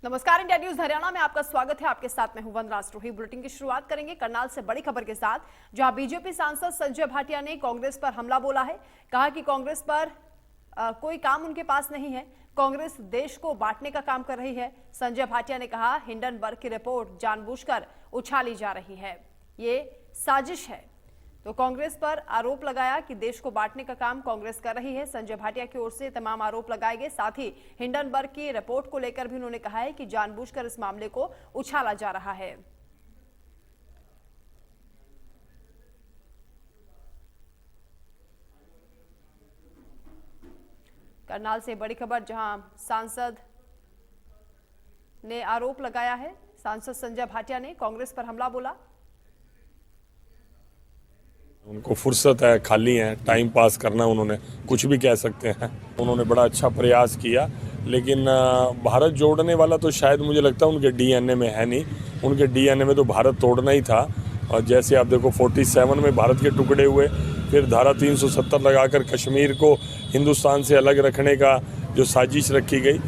नमस्कार, India news Haryana में आपका स्वागत है। आपके साथ मैं हूं वंदना राष्ट्रोही। बुलेटिन की शुरुआत करेंगे करनाल से बड़ी खबर के साथ, जहां बीजेपी सांसद संजय भाटिया ने कांग्रेस पर हमला बोला है। कहा कि कांग्रेस पर कोई काम उनके पास नहीं है, कांग्रेस देश को बांटने का काम कर रही है। संजय भाटिया ने कहा, हिंडनबर्ग की रिपोर्ट जानबूझकर उछाली जा रही है, ये साजिश है। तो कांग्रेस पर आरोप लगाया कि देश को बांटने का काम कांग्रेस कर रही है। संजय भाटिया की ओर से तमाम आरोप लगाए गए। साथ ही हिंडनबर्ग की रिपोर्ट को लेकर भी उन्होंने कहा है कि जानबूझकर इस मामले को उछाला जा रहा है। करनाल से बड़ी खबर, जहां सांसद ने आरोप लगाया है, सांसद संजय भाटिया ने कांग्रेस पर हमला बोला। उनको फुर्सत है, खाली है, टाइम पास करना, उन्होंने कुछ भी कह सकते हैं। उन्होंने बड़ा अच्छा प्रयास किया, लेकिन भारत जोड़ने वाला तो शायद मुझे लगता है उनके डीएनए में है नहीं। उनके डीएनए में तो भारत तोड़ना ही था। और जैसे आप देखो 47 में भारत के टुकड़े हुए, फिर धारा 370 लगाकर कश्मीर को हिंदुस्तान से अलग रखने का जो साजिश रखी गई,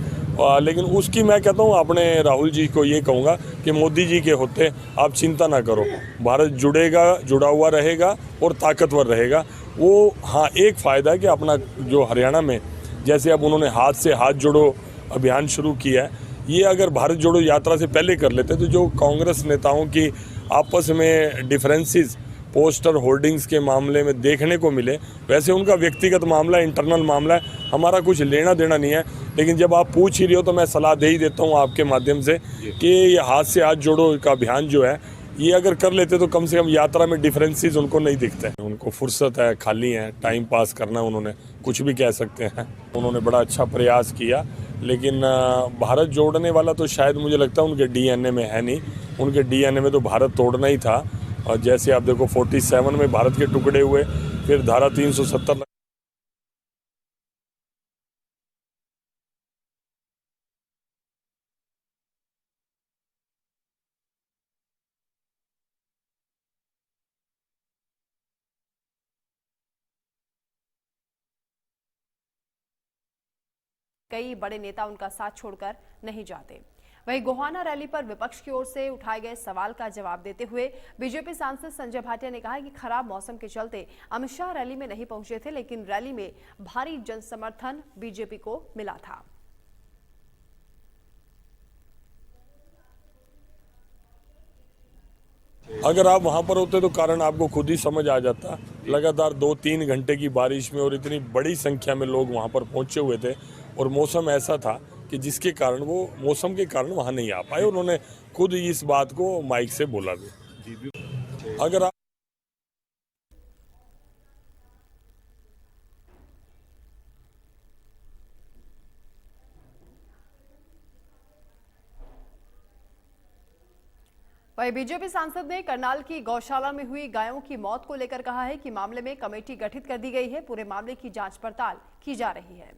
लेकिन उसकी मैं कहता हूँ अपने राहुल जी को ये कहूँगा कि मोदी जी के होते आप चिंता ना करो, भारत जुड़ेगा, जुड़ा हुआ रहेगा और ताकतवर रहेगा। वो हाँ, एक फ़ायदा है कि अपना जो हरियाणा में जैसे अब उन्होंने हाथ से हाथ जोड़ो अभियान शुरू किया है, ये अगर भारत जोड़ो यात्रा से पहले कर लेते तो जो कांग्रेस नेताओं की आपस में डिफरेंसेस पोस्टर होर्डिंग्स के मामले में देखने को मिले, वैसे उनका व्यक्तिगत मामला, इंटरनल मामला है, हमारा कुछ लेना देना नहीं है। लेकिन जब आप पूछ ही रहे हो तो मैं सलाह दे ही देता हूँ आपके माध्यम से कि ये हाथ से हाथ जोड़ो का अभियान जो है, ये अगर कर लेते तो कम से कम यात्रा में डिफरेंसेस उनको नहीं दिखते हैं। उनको फुर्सत है, खाली है, टाइम पास करना, उन्होंने कुछ भी कह सकते हैं। उन्होंने बड़ा अच्छा प्रयास किया, लेकिन भारत जोड़ने वाला तो शायद मुझे लगता है उनके डीएनए में है नहीं। उनके डीएनए में तो भारत तोड़ना ही था। और जैसे आप देखो 47 में भारत के टुकड़े हुए, फिर धारा 370 कई बड़े नेता उनका साथ छोड़कर नहीं जाते। वहीं गोहाना रैली पर विपक्ष की ओर से उठाए गए सवाल का जवाब देते हुए बीजेपी सांसद संजय भाटिया ने कहा कि खराब मौसम के चलते अमित शाह रैली में नहीं पहुंचे थे, लेकिन रैली में भारी जनसमर्थन बीजेपी को मिला था। अगर आप वहां पर होते तो कारण आपको खुद ही समझ आ जाता। लगातार 2-3 घंटे की बारिश में और इतनी बड़ी संख्या में लोग वहां पर पहुंचे हुए थे, और मौसम ऐसा था कि जिसके कारण वो मौसम के कारण वहां नहीं आ पाए। उन्होंने खुद इस बात को माइक से बोला भी। अगर आप वहीं बीजेपी सांसद ने करनाल की गौशाला में हुई गायों की मौत को लेकर कहा है कि मामले में कमेटी गठित कर दी गई है, पूरे मामले की जांच पड़ताल की जा रही है।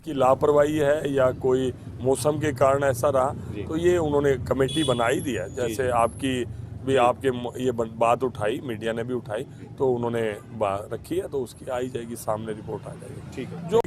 की लापरवाही है या कोई मौसम के कारण ऐसा रहा, तो ये उन्होंने कमेटी बना ही दिया। जैसे आपकी भी आपके ये बात उठाई, मीडिया ने भी उठाई, तो उन्होंने रखी है, तो उसकी आई जाएगी सामने, रिपोर्ट आ जाएगी। ठीक है। जो